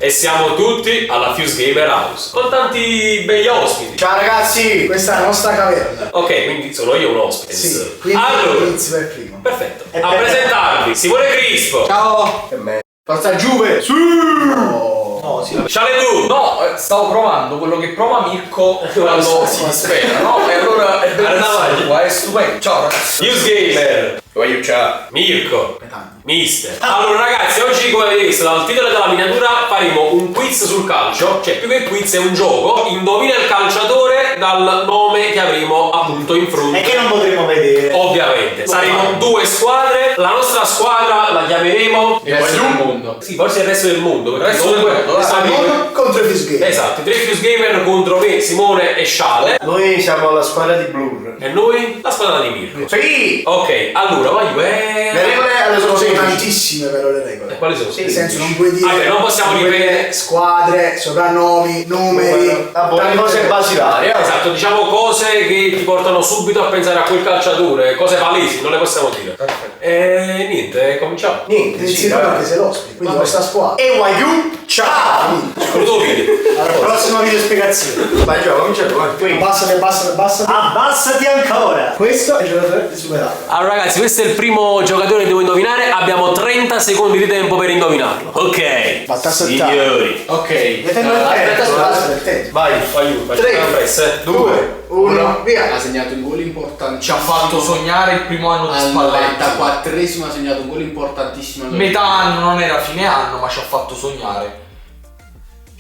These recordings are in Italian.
e siamo tutti alla Fuse Gamer House con tanti begli ospiti. Ciao ragazzi, questa è la nostra caverna. Ok, quindi sono io un ospite. Sì, quindi allora, inizio per primo. perfetto. A presentarvi Simone Crispo. Ciao! Per me. Forza Juve! Sì! No, sì. Ciale tu. No, stavo provando quello che prova Mirko quando si dispera, no? E allora è bellissimo, è stupendo. Ciao ragazzi. Fuse Gamer. Voglio ciao. Mirko. Mister. Allora ragazzi, oggi come avete visto dal titolo della miniatura faremo un quiz sul calcio, cioè più che quiz è un gioco, indovina il calciatore dal nome che avremo appunto in fronte. E che non potremo vedere. Ovviamente. Saremo due squadre, la nostra squadra la chiameremo Il resto del mondo. Sì, forse il resto del mondo. Il resto del mondo, Mondo contro i Fuse Gamer. Esatto, i tre Fuse Gamer contro me, Simone e Sciale. Noi siamo la squadra di Blur. E noi la squadra di Mirko. Sì! Ok, allora vai. Le regole sono tantissime però le regole. Quali sono? Nel senso non puoi dire. Vabbè, non possiamo ripetere. Squadre, soprannomi, numeri. Le cose basilari. Esatto, diciamo cose che ti portano subito a pensare a quel calciatore, cose palesi, non le possiamo dire. E niente, cominciamo. Niente, Inizi sì, tu perché sei l'ospite, quindi la vostra squadra. E Waiu, ciao! Scudo video. Prossima video spiegazione. Vai già, comincia tu, vai. Abbassati. Abbassati ancora! Questo è il giocatore di superato. Allora ragazzi, questo è il primo giocatore che devo indovinare, abbiamo 30 secondi di tempo per indovinarlo. Ok. Fatta saltare. Signori. Ok. Aspetta il tempo. Vai. Fai Tre, una pressa. 2, 1, via. Ha segnato un gol importante. Ci ha fatto sognare il primo anno di al Spalletti. 94esimo ha segnato un gol importantissimo. Metà anno, non era fine anno, ma ci ha fatto sognare.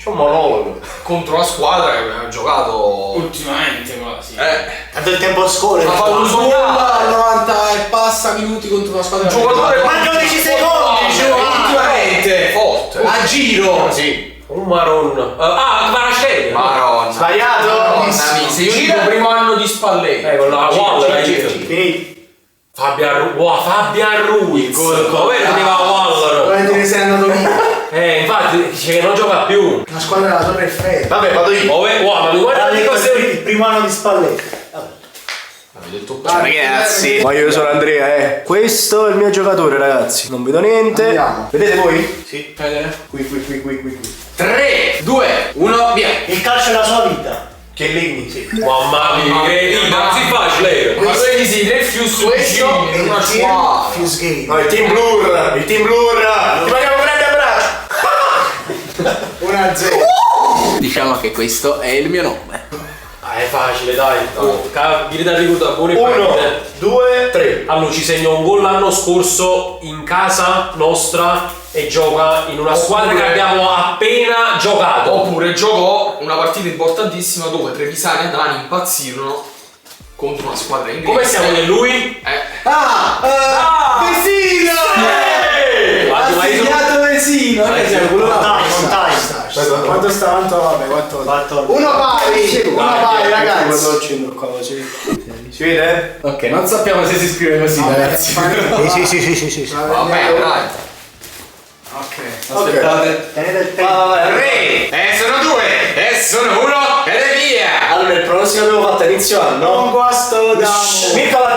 C'è un monologo. Contro la squadra che aveva giocato. Ultimamente quasi. Ha del tempo a scuola. Ha fatto Un gol sognare. a 90 e passa minuti contro una squadra. Un giocatore Mancano 10 secondi, ultimamente forte. a giro. Sì. Un Maron. Kvaratskhelia. Maronna. Sbagliato. Madonna mia, se io dico primo anno di Spalletti. Con la Waller hai detto. Finito. Fabian Ruiz. Dove teneva Waller? Dove te ne sei andato via? Infatti dice che non gioca più. La squadra della Torre Eiffel. Vabbè, vado io. Ma mi guarda di cose. Il primo anno di Spalletti. Ragazzi. Ma io sono Andrea, Questo è il mio giocatore, ragazzi. Non vedo niente. Andiamo. Vedete voi? Sì. Qui. 3, 2, 1, via. Il calcio è la sua vita. Che legni, sì. Mamma mia, non si facile. Ma vedi sì, tre Fuse Questo è in il una team squadra. Fuse Gamer. No, il team Blur. Ti vogliamo un grande abbraccio. 1-0. Diciamo che questo è il mio nome. È facile, dai. Grida di buone 1, partite. 2, 3. Allora ci segnò un gol l'anno scorso in casa nostra e gioca in una squadra che abbiamo appena giocato. Oppure giocò una partita importantissima dove Trevisani e Adani impazzirono contro una squadra inglese. Come siamo di lui? Vesino! Guarda, ma io sono- Vesino! Montai. Quanto sta avanti? Vabbè, 14. Uno pari, ragazzi. Si vede? Ok, non sappiamo se si scrive così, ragazzi. Sì. Vabbè, dai. Ok. Aspettate. Tenete il tempo. 3, sono 2, sono 1, e via! Allora, il pronostico che avevo fatto a inizio anno. Non guasto da. Mirko ha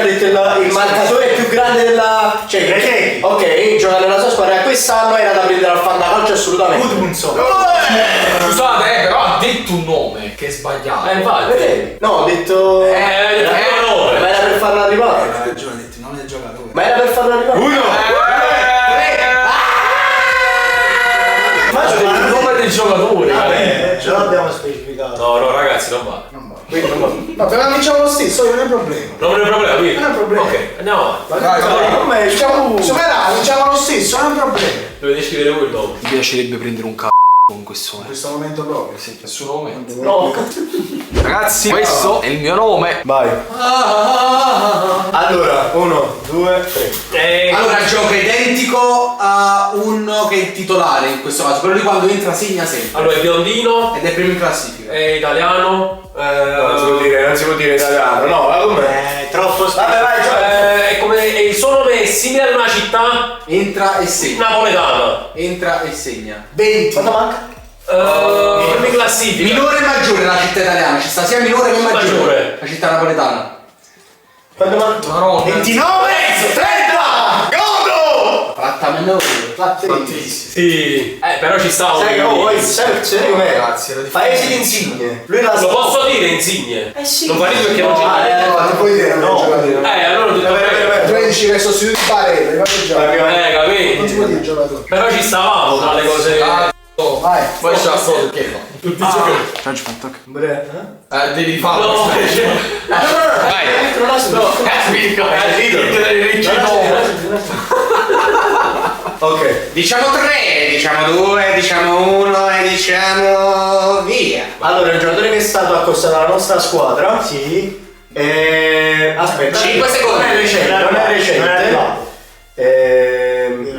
detto il marcatore più grande della. Cioè, ok, gioca nella sua squadra. Quest'anno era da prendere al fantacalcio assolutamente. Scusate, però ha detto un nome che è sbagliato. infatti. No, ho detto. ho detto Ma era per farlo arrivare. Ha ragione, ha detto non è giocatore. Ma era per farlo arrivare. Il nome del giocatore. Ce l'abbiamo specificato. No, ragazzi, non va. No, però vinciamo lo stesso, non è problema. Non è un problema, quindi. Non è un problema. Ok, andiamo avanti. Vinciamo lo stesso, non è un problema. Dovete scrivere voi il nome. Mi piacerebbe prendere un con questo In questo momento proprio. Sì, nessun momento. No. Ragazzi, questo è il mio nome. Vai. Allora, 1, 2, 3. Allora gioca identico a uno che è il titolare in questo caso, però lui quando entra segna sempre. Allora, è biondino, Ed è primo in classifica. è italiano. Non si può dire italiano. No, ma com'è? Troppo. Vabbè, vai, gioca. È come il suo nome è simile ad una città Entra e segna. napoletana. Entra e segna. 20. Quanto manca? Prima in classifica. Minore e maggiore la città italiana, ci sta sia minore che maggiore. Maggiore. La città napoletana. Quanto manca? Maronna. 29. 30! Godo! Sì. Però ci stava Sai che sai com'è? Grazie, Paesi di Insigne. Lui la Lo posso dire Insigne? sì. Non vale perché non c'è Non puoi dire no. allora ho detto bene. Tu dici che sostituti Barella, fate già. Capito? Non si può dire giocatore. Però ci stavamo tra le cose. Vai. Poi c'ha solo che devi farlo. No, Vai. Ok. Diciamo 3, diciamo 2, diciamo 1 e diciamo via. Allora, il giocatore che è stato accostato alla nostra squadra. Sì. Aspetta. 5 secondi. Non è recente. Non è recente.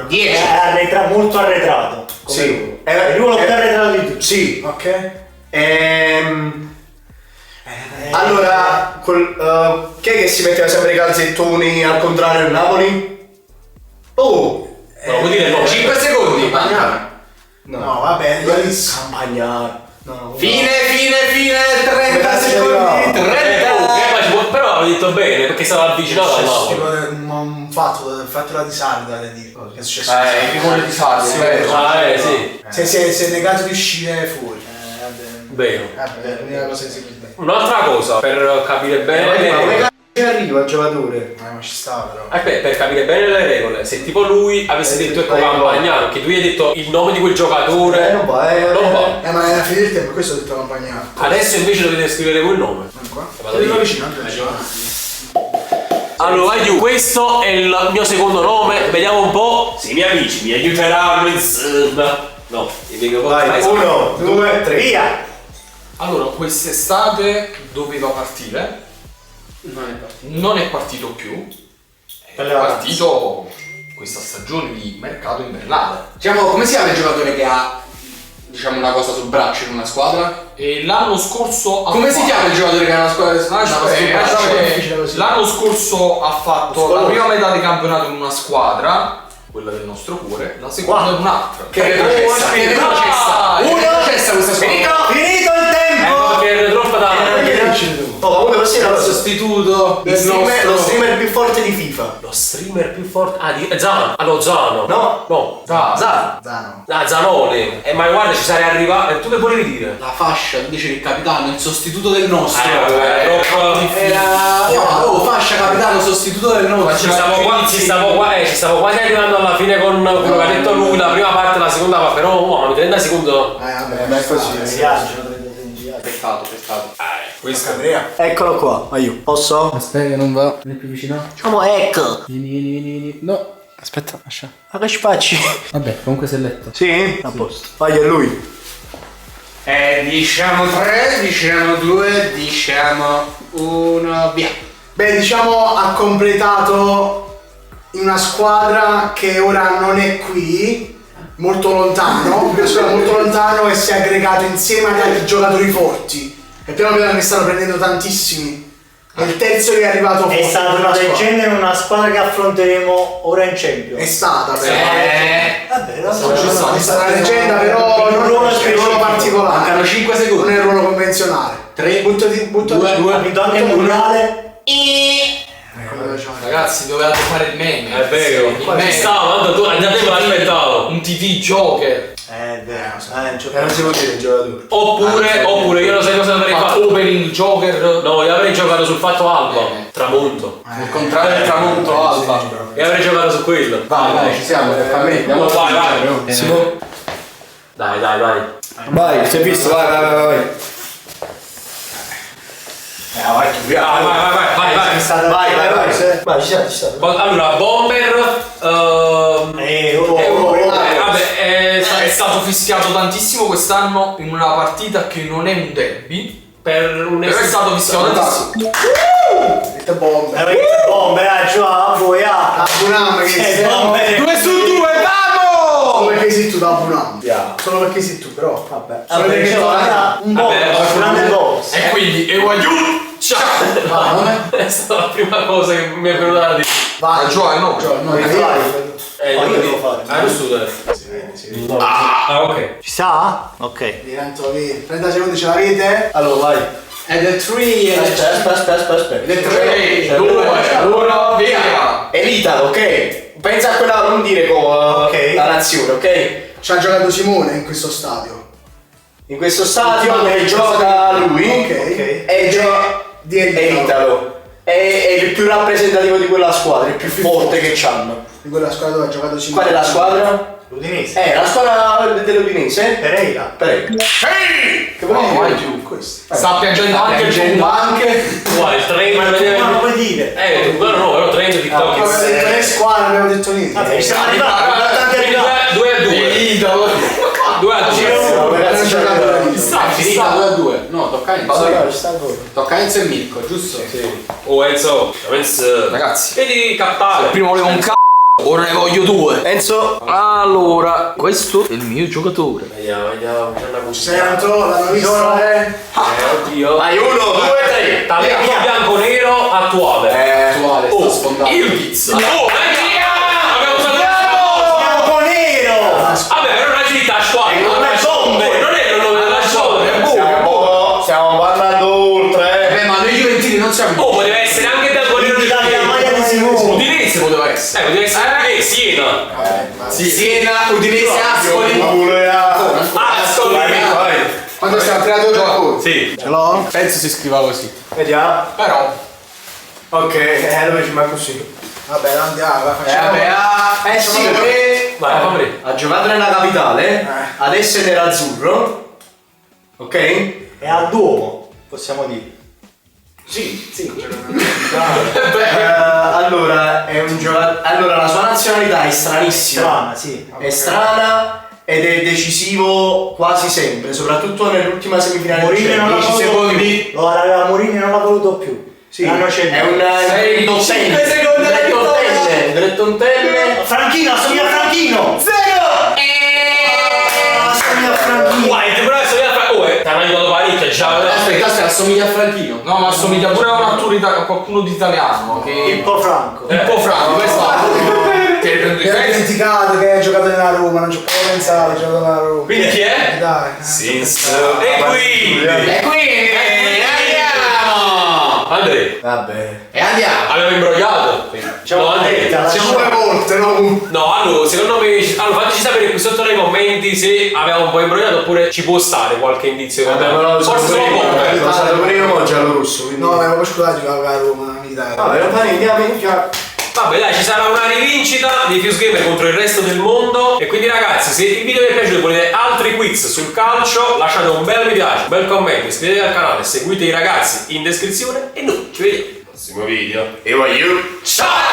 10. È molto arretrato. Sì. È l'uno più arretrato di tutti. Sì. Ok. Allora, chi è che si metteva sempre i calzettoni al contrario del Napoli? Oh! non vuol dire no. 5 secondi. No, vabbè, bellissimo. Campagnaro. No, Fine, 30 Grazie, secondi. arrivato. 30. Però avevo detto bene perché stava avvicinato al Napoli. un fatto la di Sarda da dire. Che è successo? Il rigore di Sarri, Sì, vero? Sì. Si è negato di uscire fuori. Vero. L'unica cosa che si può dire. Un'altra cosa per capire Ma bene. come cazzo arriva il giocatore? Ma ci sta però. Aspetta, per capire bene le regole, se tipo lui avesse detto ecco Campagnaro, che tu gli hai detto il nome di quel giocatore, Non va, non va. Ma era finito il tempo, questo ho detto Campagnaro. Adesso invece dovete scrivere voi il nome. Qua? Vado io. vicino, Allora, vai giù, questo è il mio secondo nome, vediamo un po'. Se i miei amici mi aiuteranno insomma. No, ti dico Vai, 1, 2, 3. Via! Allora, quest'estate doveva partire, non è partito più, è Per le vacanze. partito questa stagione di mercato invernale. Diciamo, come si chiama il giocatore che ha, diciamo, una cosa sul braccio in una squadra? E l'anno scorso Come si chiama il giocatore che ha una squadra una cosa sul braccio? l'anno scorso ha fatto la prima metà di campionato in una squadra, quella del nostro cuore, la seconda in un'altra. Che retrocessa? Che retrocessa? Che retrocessa questa squadra? Finito il tempo! Perché è troppo da. Oh, comunque così era Sostituto lo streamer più forte di FIFA. Lo streamer più forte. Ah, di Zano. Allora Zano. No. No. Zan. Zano. Ah, Zanone. Ma guarda, ci sarei arrivato. Tu che volevi dire? La fascia, tu dici il capitano, il sostituto del nostro. Troppo. Fascia capitano, sostituto del nostro. Ci stavo quasi arrivando alla fine con quello che ha detto lui, la prima parte e la seconda parte, però uomo, 30 secondi. Vabbè, ma è così. Peccato. Questo. Andrea. Eccolo qua, vai io. Posso? Aspetta che non va. Vieni più vicino. Diciamo ecco. Vieni. No. Aspetta, lascia. Ma che spacci? Vabbè, comunque sei letto. Sì? A posto. Vai a lui. Diciamo 3, diciamo 2, diciamo 1, via. Beh, diciamo ha completato in una squadra che ora non è qui, molto lontano, molto lontano, e si è aggregato insieme ad altri giocatori forti. E piano piano ne stanno prendendo tantissimi. È il terzo che è arrivato forte. È stata in una squadra. leggenda in una squadra che affronteremo ora in Champions. È stata però. Vabbè, È stata una leggenda, però non è un ruolo particolare. Mancano 5 secondi. Non è un ruolo convenzionale. 3, Butto Ha vinto anche il mondiale. Ragazzi, dovevate fare il meme. È vero. Il meme. Ci stava, tanto tu già te l'aspettavo. Un TV Joker. Non si può dire il giocatore. Oppure io lo sai cosa avrei fatto? Opening Joker. No, io avrei giocato sul fatto Alba. Tramonto. Il contrario del tramonto Alba. Io avrei giocato su quello. Vai, ci siamo, fammi. Vai. Si può? Dai. Vai, si è visto, vai. Vai. Vai, ci sta. Allora, Bomber. È stato fischiato tantissimo quest'anno in una partita che non è un derby. Per un Però è stato fischiato tantissimo. Dite bombe. Bombe, a voi, a Bunam che bombe. 2 su 2, vamo! Solo perché sei tu da Bunam. Solo perché sei tu, però vabbè. Solo perché tu Un bombe, un grande boss. E quindi Ewayu. Ciao! È stata la prima cosa che mi è venuta da dire. vai. Gioia, no? Io devo fare. Lo studio. Ok. Ci sta? Ok. Divento che 30 secondi ce l'avete? Allora, vai. Ed è 3 Aspetta. 3, 2, 1, via! È l'Italo, ok? Pensa a quella, non dire come. nazione, ok? Ci ha giocato Simone in questo stadio. In questo stadio dove gioca lui Ok. e gioca Di è Italo. È il più rappresentativo di quella squadra, il più forte che c'hanno. Di quella squadra dove ha giocato Simone. Qual è la squadra? L'Udinese. La squadra dell'Udinese? Pereira. Pereira. Che vuoi mai più? Questo. Sta piangendo anche il Pumba anche. Uguale, il trend. Ma tu non lo puoi dire. Quello no, però trend TikTok. Abbiamo detto le squadre, abbiamo detto niente. Vabbè, siamo arrivati. Quindi 2-2. 2-2. Ragazzi, Ci ha giocato l'Udinese. È finita 2-2. No, tocca a Enzo. Tocca a Enzo e Mirko, giusto? Sì. Oh Enzo, Ragazzi, vedi captare. prima volevo un ora ne voglio 2. Enzo. Allora, questo è il mio giocatore. Vediamo, c'è una cucina. Sento, l'hanno vista. Oddio. Vai, 1, 2, 3. Talento bianco-nero attuale. Attuale, sta sfondando. Ildiz. Oh, abbiamo usato Bianco nero. Vabbè, però non è finita attuale. Non è bombe. Non è il nome della zona. Stiamo andando oltre. Beh, ma noi Juventini non siamo. Oh, poteva essere anche bianco-nero del La maglia di Simone. Udinese poteva essere. Poteva essere anche Siena. Sì, Siena, Udinese, Ascoli. Ascoli. Quando stiamo 3-2 giocatori. Sì. Ce l'ho? Penso si scriva così. Vediamo. Però. Ok, dove ci manca così? Vabbè, andiamo, facciamo. Vabbè, sì, perché Vai, fammi. ha giocato nella capitale, adesso è nell'azzurro. Ok? È al Duomo, possiamo dire. Allora, è un giocatore. Allora, la sua nazionalità è stranissima. Strana, sì. È strana ed è decisivo quasi sempre, soprattutto nell'ultima semifinale. Mourinho non l'ha 10 voluto secondi. più. Lo aveva Mourinho non l'ha voluto più. Sì, L'hanno è ceduto. un Sei drittontenne. 5 secondi alla Drittontenne. Drittontenne. Franchino, assomiglia a Franchino. Assomiglia a Franchino. White, però adesso ti hanno aiutato parecchio, già. Aspetta, se assomiglia a Franchino. No, ma assomiglia pure a un attore a qualcuno di italiano. Che Pippo Franco. un po' franco, questo. Che prendo i Mi ero pezzi. dimenticato che hai giocato nella Roma, non ci potevo pensare, hai giocato nella Roma. Quindi chi è? Dai. E quindi. E quindi andiamo! Andrea. Vabbè. E andiamo! Abbiamo imbrogliato. No, Andrea. Siamo 2 volte, no? No, allora, secondo me. Allora, fateci sapere qui sotto nei commenti se avevamo un po' imbrogliato oppure ci può stare qualche indizio. Forse sono bombe. Lo sapevo pure io ma giallo-rosso. quindi- No, avevo scordato di giocare a Roma, militare. Vabbè, va bene, andiamo in fiamme. Vabbè dai, ci sarà una rivincita di Fuse Gamer contro il resto del mondo. E quindi ragazzi, se il video vi è piaciuto e volete altri quiz sul calcio, lasciate un bel mi piace, un bel commento, iscrivetevi al canale, seguite i ragazzi in descrizione e noi ci vediamo al prossimo video. E voglio. Ciao!